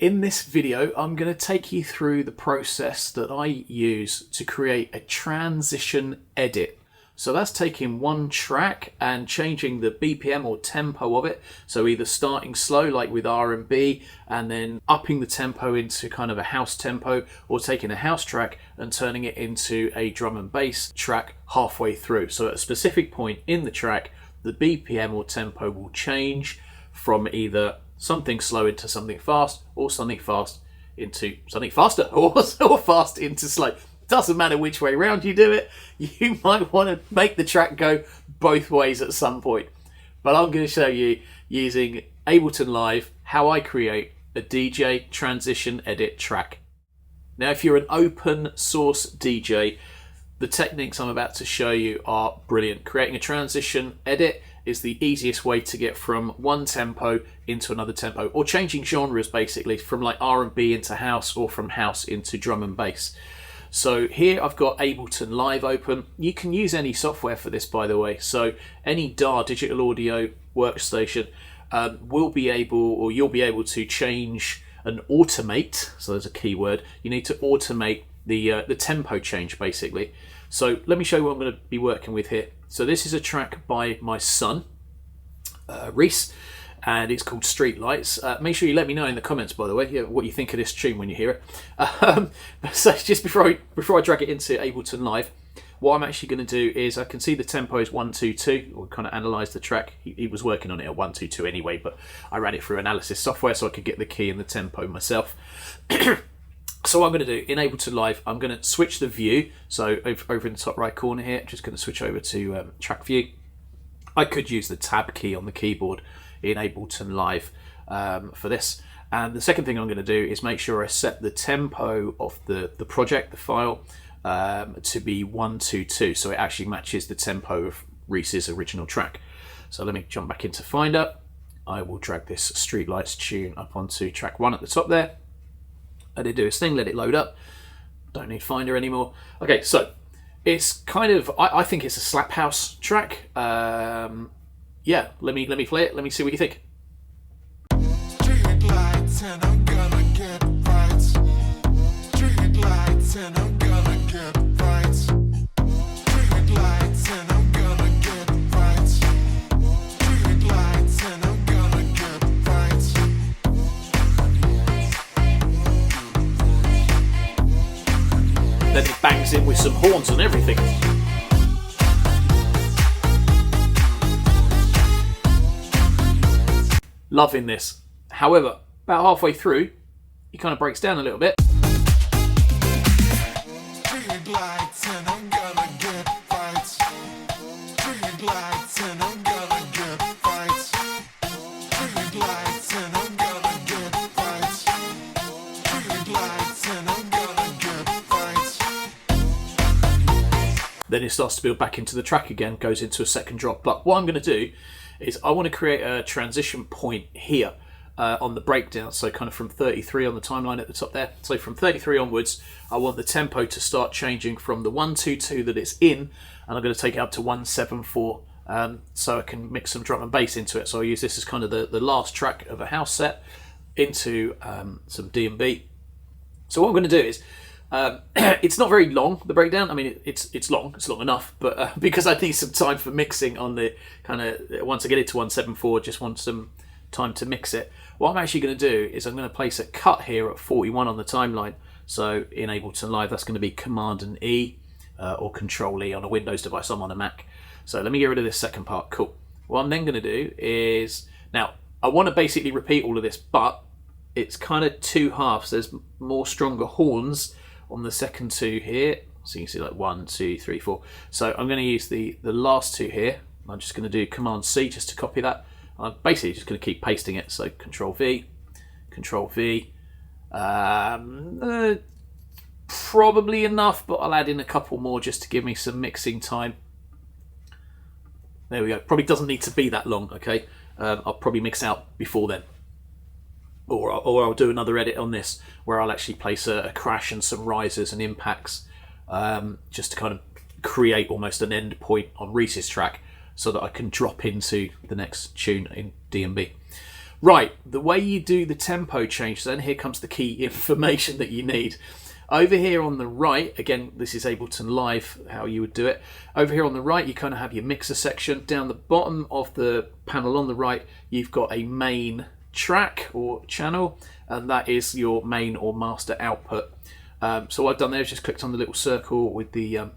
In this video, I'm going to take you through the process that I use to create a transition edit. So that's taking one track and changing the BPM or tempo of it. So either starting slow like with R&B and then upping the tempo into kind of a house tempo, or taking a house track and turning it into a drum and bass track halfway through. So at a specific point in the track, the BPM or tempo will change from either something slow into something fast, or something fast into something faster, or fast into slow. Doesn't matter which way around you do it. You might want to make the track go both ways at some point. But I'm going to show you using Ableton Live how I create a DJ transition edit track. Now, if you're an open source DJ, the techniques I'm about to show you are brilliant. Creating a transition edit is the easiest way to get from one tempo into another tempo, or changing genres basically from like R&B into house, or from house into drum and bass. So here I've got Ableton Live open. You can use any software for this, by the way. So any DAW, digital audio workstation, will be able, or you'll be able to change and automate. So there's a key word. You need to automate the tempo change basically. So let me show you what I'm going to be working with here. So this is a track by my son, Reese, and it's called Streetlights. Make sure you let me know in the comments, by the way, what you think of this tune when you hear it. So just before I drag it into Ableton Live, what I'm actually going to do is, I can see the tempo is 1-2-2. We'll kind of analyze the track. He was working on it at 1-2-2 anyway, but I ran it through analysis software so I could get the key and the tempo myself. So what I'm going to do in Ableton Live, I'm going to switch the view. So over in the top right corner here, just going to switch over to track view. I could use the tab key on the keyboard in Ableton Live for this. And the second thing I'm going to do is make sure I set the tempo of the project, the file, to be 1-2-2, so it actually matches the tempo of Reese's original track. So let me jump back into Finder. I will drag this Streetlights tune up onto track 1 at the top there. Let it do its thing, let it load up. Don't need Finder anymore. Okay, so it's kind of, I think it's a slap house track. Yeah, let me play it. Let me see what you think. Street lights and I'm gonna get right. Street lights and I'm gonna get right. Street lights and I'm gonna get right. Street lights and I'm gonna get right. Then it bangs in with some horns and everything. Loving this. However, about halfway through, he kind of breaks down a little bit. Then it starts to build back into the track again, goes into a second drop. But what I'm going to do is I want to create a transition point here on the breakdown. So kind of from 33 on the timeline at the top there. So from 33 onwards, I want the tempo to start changing from the 1-2-2 that it's in, and I'm going to take it up to 1-7-4, so I can mix some drum and bass into it. So I use this as kind of the last track of a house set into some D&B. So what I'm going to do is, it's not very long, the breakdown. I mean, it's long enough, but because I need some time for mixing on the kind of, once I get it to 1-7-4, just want some time to mix it. What I'm actually going to do is I'm going to place a cut here at 41 on the timeline. So in Ableton Live, that's going to be Command and E or Control E on a Windows device. I'm on a Mac. So let me get rid of this second part. Cool. What I'm then going to do is, now I want to basically repeat all of this, but it's kind of two halves. There's more stronger horns on the second two here, so you can see like 1, 2, 3, 4. So I'm going to use the last two here. I'm just going to do Command C just to copy that. I'm basically just going to keep pasting it. So Control V, Control V. Probably enough, but I'll add in a couple more just to give me some mixing time. There we go. Probably doesn't need to be that long. Okay, I'll probably mix out before then. Or I'll do another edit on this where I'll actually place a crash and some risers and impacts, just to kind of create almost an end point on Reese's track so that I can drop into the next tune in D&B. Right, the way you do the tempo change, then here comes the key information that you need. Over here on the right, again, this is Ableton Live, how you would do it. Over here on the right, you kind of have your mixer section. Down the bottom of the panel on the right, you've got a main track or channel, and that is your main or master output. So what I've done there is just clicked on the little circle with the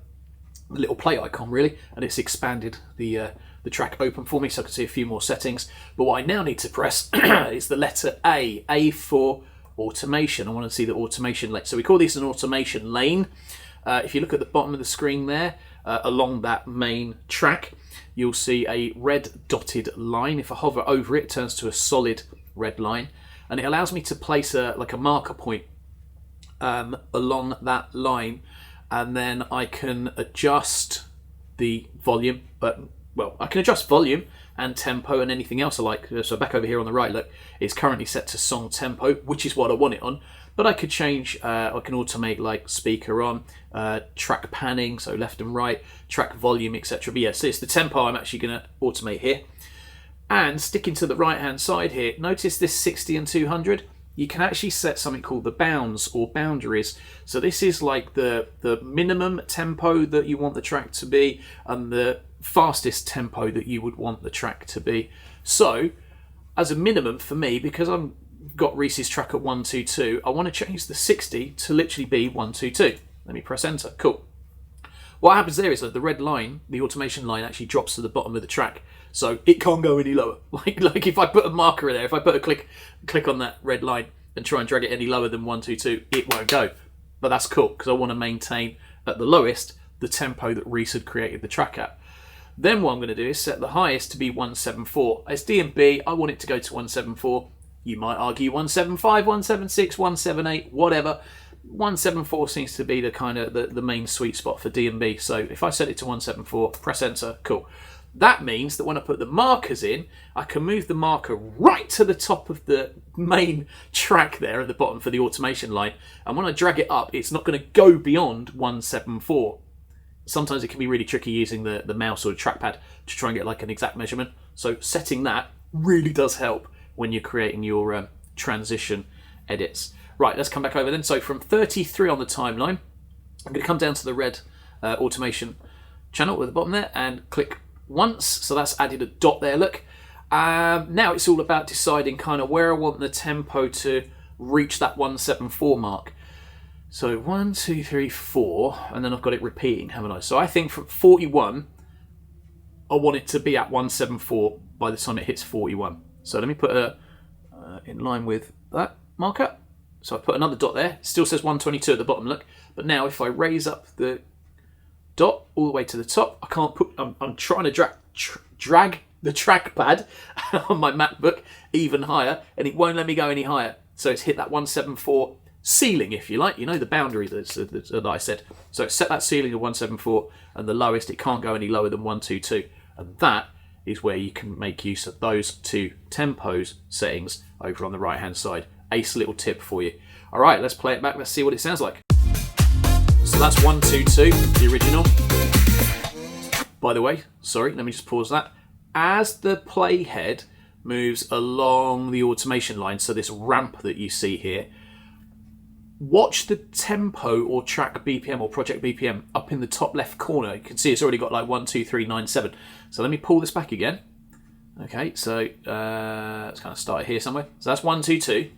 little play icon, really, and it's expanded the track open for me so I can see a few more settings. But what I now need to press is the letter A for automation. I want to see the automation lane. So we call this an automation lane. If you look at the bottom of the screen there, along that main track, you'll see a red dotted line. If I hover over it, it turns to a solid red line, and it allows me to place a marker point along that line, and then I can adjust the volume. I can adjust volume and tempo and anything else I like. So back over here on the right, look, it's currently set to song tempo, which is what I want it on. But I could change, I can automate like speaker on, track panning, so left and right, track volume, etc. But yeah, so it's the tempo I'm actually going to automate here. And sticking to the right hand side here, notice this 60 and 200. You can actually set something called the bounds or boundaries. So this is like the minimum tempo that you want the track to be and the fastest tempo that you would want the track to be. So as a minimum for me, because I've got Reese's track at 122, I want to change the 60 to literally be 122. Let me press enter. Cool. What happens there is that the red line, the automation line, actually drops to the bottom of the track, so it can't go any lower. Like if I put a marker in there, if I put a click on that red line and try and drag it any lower than 122, it won't go. But that's cool because I want to maintain at the lowest the tempo that Reese had created the track at. Then what I'm going to do is set the highest to be 174. As D&B, I want it to go to 174. You might argue 175, 176, 178, whatever. 174 seems to be the kind of the main sweet spot for D&B. So if I set it to 174, press enter, cool. That means that when I put the markers in, I can move the marker right to the top of the main track there at the bottom for the automation line. And when I drag it up, it's not going to go beyond 174. Sometimes it can be really tricky using the mouse or the trackpad to try and get like an exact measurement. So setting that really does help when you're creating your transition edits. Right, let's come back over then. So from 33 on the timeline, I'm going to come down to the red automation channel at the bottom there and click once. So that's added a dot there, look. Now it's all about deciding kind of where I want the tempo to reach that 174 mark. So 1, 2, 3, 4, and then I've got it repeating, haven't I? So I think from 41, I want it to be at 174 by the time it hits 41. So let me put a in line with that marker. So I put another dot there. It still says 122 at the bottom, look. But now if I raise up the dot all the way to the top, I can't put. I'm trying to drag the trackpad on my MacBook even higher, and it won't let me go any higher. So it's hit that 174 ceiling, if you like. You know, the boundary that I said. So it's set that ceiling at 174, and the lowest it can't go any lower than 122, and that is where you can make use of those two tempos settings over on the right hand side. Ace little tip for you. All right, let's play it back. Let's see what it sounds like. So that's 122, the original. By the way, sorry, let me just pause that. As the playhead moves along the automation line, so this ramp that you see here, watch the tempo or track BPM or project BPM up in the top left corner. You can see it's already got like 1, 2, 3, 9, 7. So let me pull this back again. Okay, so let's kind of start here somewhere. So that's 1, 2, 2.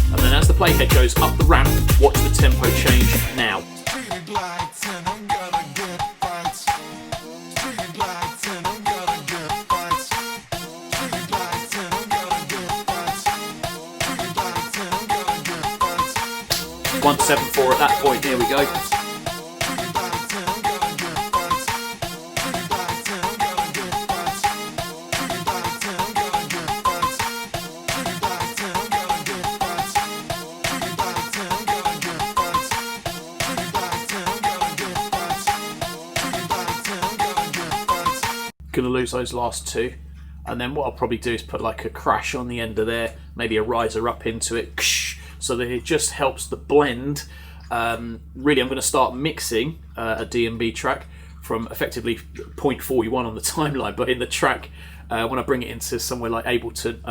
And then as the playhead goes up the ramp, watch the tempo change now. 174 at that point, here we go. Gonna lose those last two, and then what I'll probably do is put like a crash on the end of there, maybe a riser up into it, so that it just helps the blend. Really, I'm going to start mixing a D&B track from effectively 0.41 on the timeline, but in the track, when I bring it into somewhere like Ableton,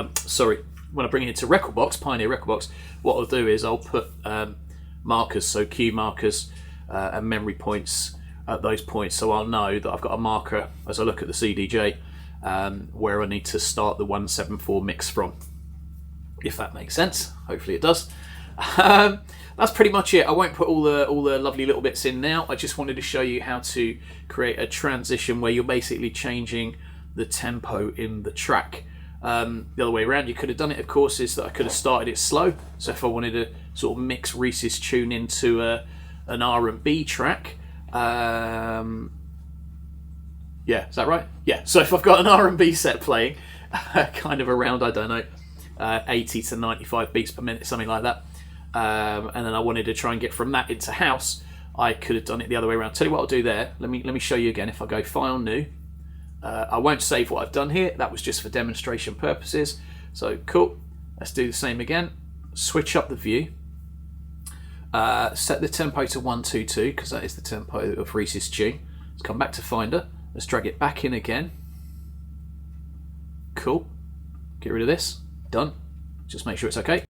when I bring it into Rekordbox, Pioneer Rekordbox, what I'll do is I'll put markers, so cue markers and memory points at those points, so I'll know that I've got a marker as I look at the CDJ where I need to start the 174 mix from, if that makes sense. Hopefully it does. That's pretty much it. I won't put all the lovely little bits in now. I just wanted to show you how to create a transition where you're basically changing the tempo in the track. The other way around you could have done it, of course, is that I could have started it slow. So if I wanted to sort of mix Reese's tune into an R&B track, yeah, is that right? Yeah, so if I've got an R&B set playing, kind of around, I don't know, 80 to 95 beats per minute, something like that, and then I wanted to try and get from that into house, I could have done it the other way around. Tell you what I'll do there, let me show you again. If I go File, New, I won't save what I've done here, that was just for demonstration purposes. So cool, let's do the same again. Switch up the view, set the tempo to 122 because that is the tempo of Reese's tune. Let's come back to Finder, let's drag it back in again. Cool, get rid of this, done. Just make sure it's okay.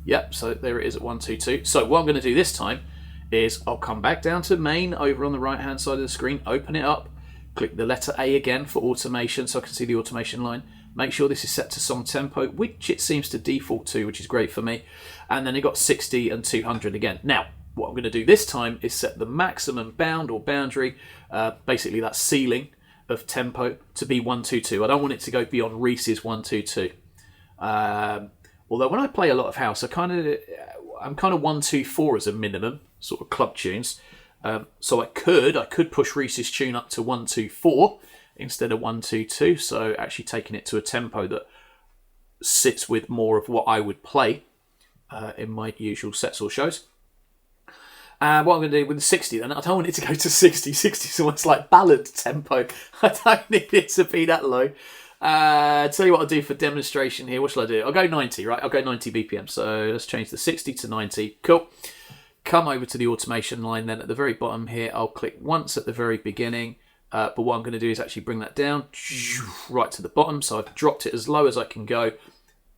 Yep, so there it is at 122. So what I'm going to do this time is I'll come back down to main over on the right hand side of the screen, open it up, click the letter A again for automation so I can see the automation line. Make sure this is set to song tempo, which it seems to default to, which is great for me. And then it got 60 and 200 again. Now, what I'm going to do this time is set the maximum bound or boundary, basically that ceiling of tempo, to be 122. I don't want it to go beyond Reese's 122. Although when I play a lot of house, I'm kind of 124 as a minimum, sort of club tunes. So I could push Reese's tune up to 124 instead of 122. So actually taking it to a tempo that sits with more of what I would play in my usual sets or shows. What I'm going to do with the 60 then, I don't want it to go to 60. 60 is almost like ballad tempo. I don't need it to be that low. Tell you what I'll do for demonstration here. What shall I do? I'll go 90, right? I'll go 90 BPM. So let's change the 60 to 90. Cool. Come over to the automation line then at the very bottom here. I'll click once at the very beginning. But what I'm going to do is actually bring that down right to the bottom. So I've dropped it as low as I can go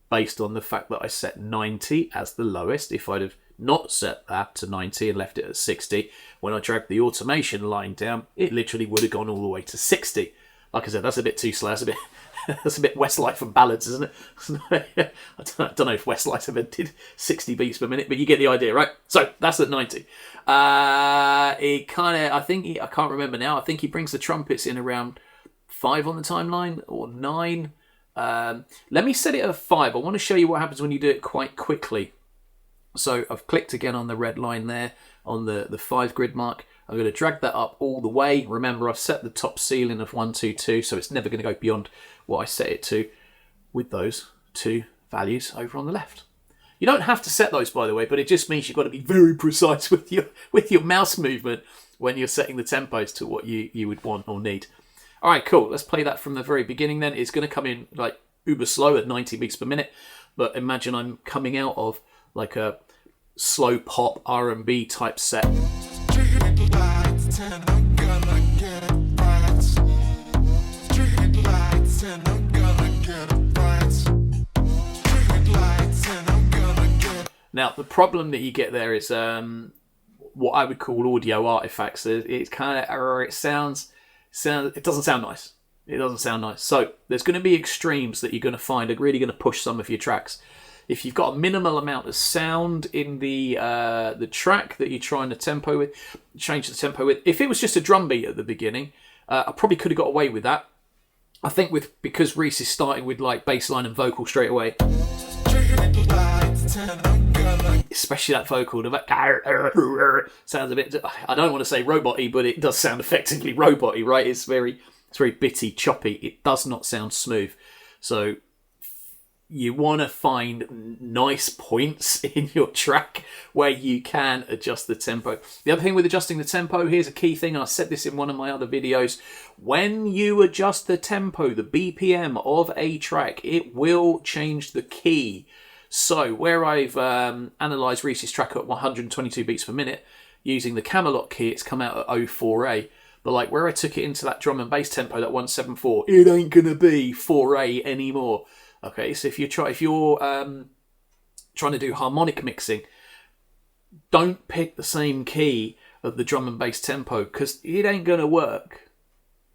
based on the fact that I set 90 as the lowest. If I'd have not set that to 90 and left it at 60, when I dragged the automation line down, it literally would have gone all the way to 60. Like I said, that's a bit too slow. That's a bit Westlife and ballads, isn't it? I don't know if Westlife ever did 60 beats per minute, but you get the idea, right? So that's at 90. I can't remember now. I think he brings the trumpets in around 5 on the timeline or 9. Let me set it at 5. I want to show you what happens when you do it quite quickly. So I've clicked again on the red line there on the 5 grid mark. I'm going to drag that up all the way. Remember, I've set the top ceiling of 122, so it's never going to go beyond what I set it to with those 2 values over on the left. You don't have to set those, by the way, but it just means you've got to be very precise with your mouse movement when you're setting the tempos to what you would want or need. All right, cool. Let's play that from the very beginning then. It's going to come in like uber slow at 90 beats per minute, but imagine I'm coming out of like a slow pop R&B type set. Now, the problem that you get there is what I would call audio artifacts. It's kind of, it doesn't sound nice. It doesn't sound nice. So there's going to be extremes that you're going to find are really going to push some of your tracks. If you've got a minimal amount of sound in the track that you're trying to tempo with, change the tempo with. If it was just a drum beat at the beginning, I probably could have got away with that. I think because Reese is starting with like bass line and vocal straight away. Especially that vocal, sounds a bit, I don't want to say robot-y, but it does sound effectively robot-y, right? It's very bitty, choppy. It does not sound smooth. So you want to find nice points in your track where you can adjust the tempo. The other thing with adjusting the tempo, here's a key thing, and I said this in one of my other videos. When you adjust the tempo, the BPM of a track, it will change the key. So where I've analysed Reese's track at 122 beats per minute, using the Camelot key, it's come out at 04A. But like where I took it into that drum and bass tempo, that 174, it ain't gonna be 4/8 anymore. Okay, so if you're trying to do harmonic mixing, don't pick the same key of the drum and bass tempo because it ain't gonna work.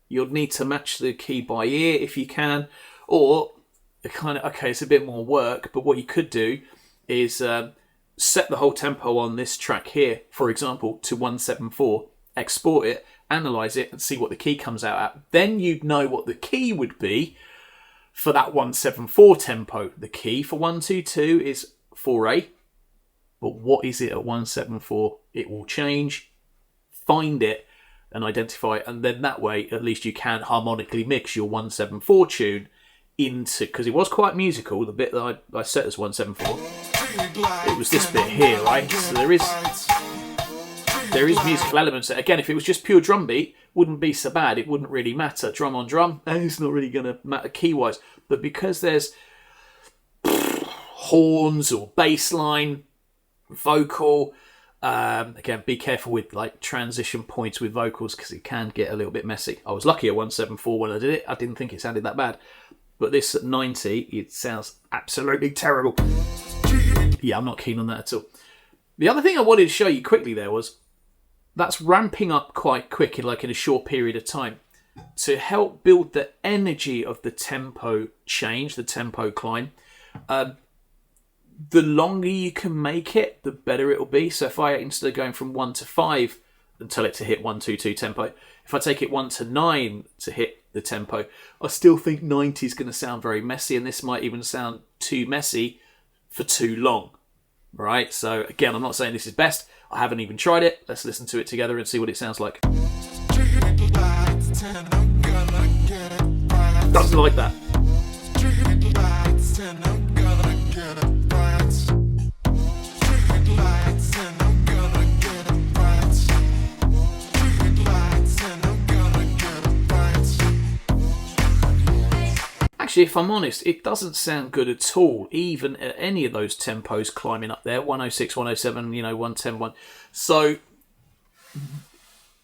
You'll need to match the key by ear if you can, or it's a bit more work, but what you could do is set the whole tempo on this track here, for example, to 174, export it, analyze it, and see what the key comes out at. Then you'd know what the key would be for that 174 tempo. The key for 122 is 4/8, but what is it at 174? It will change. Find it and identify it, and then that way at least you can harmonically mix your 174 tune into, because it was quite musical, the bit that I set as 174. It was this bit here, right? So there is musical elements that, again, if it was just pure drum beat, wouldn't be so bad. It wouldn't really matter. Drum on drum, and it's not really going to matter key-wise. But because there's horns or bass line, vocal, again, be careful with like transition points with vocals because it can get a little bit messy. I was lucky at 174 when I did it. I didn't think it sounded that bad. But this at 90, it sounds absolutely terrible. Yeah, I'm not keen on that at all. The other thing I wanted to show you quickly there was that's ramping up quite quick in a short period of time to help build the energy of the tempo change, the tempo climb. The longer you can make it, the better it'll be. So if I, instead of going from 1 to 5 and tell it to hit 122 tempo, if I take it 1 to 9 to hit the tempo, I still think 90 is going to sound very messy, and this might even sound too messy for too long. Right? So again, I'm not saying this is best. I haven't even tried it. Let's listen to it together and see what it sounds like. Doesn't like that. Actually, if I'm honest, it doesn't sound good at all, even at any of those tempos climbing up there, 106, 107, 110, 1. So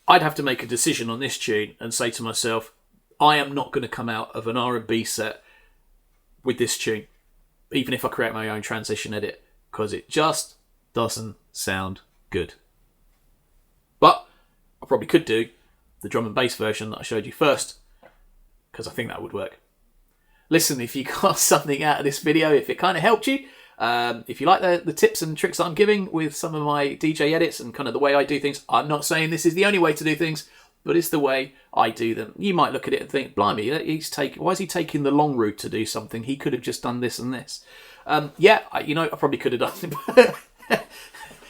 I'd have to make a decision on this tune and say to myself, I am not going to come out of an R&B set with this tune, even if I create my own transition edit, because it just doesn't sound good. But I probably could do the drum and bass version that I showed you first, because I think that would work. Listen, if you got something out of this video, if it kind of helped you, if you like the tips and tricks that I'm giving with some of my DJ edits and kind of the way I do things, I'm not saying this is the only way to do things, but it's the way I do them. You might look at it and think, blimey, why is he taking the long route to do something? He could have just done this and this. I probably could have done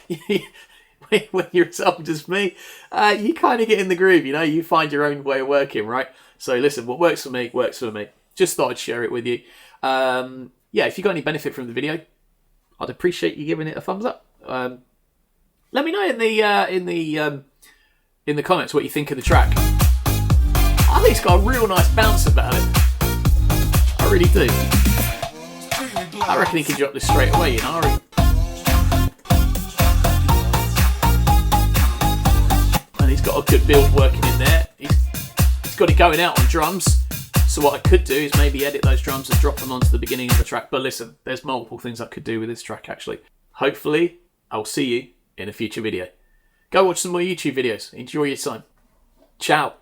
it. When you're as old as me, you kind of get in the groove, you find your own way of working, right? So listen, what works for me, works for me. Just thought I'd share it with you. If you got any benefit from the video, I'd appreciate you giving it a thumbs up. Let me know in the comments what you think of the track. I think it's got a real nice bounce about it. I really do. I reckon he can drop this straight away, And he's got a good build working in there. He's got it going out on drums. So what I could do is maybe edit those drums and drop them onto the beginning of the track. But listen, there's multiple things I could do with this track, actually. Hopefully, I'll see you in a future video. Go watch some more YouTube videos. Enjoy your time. Ciao.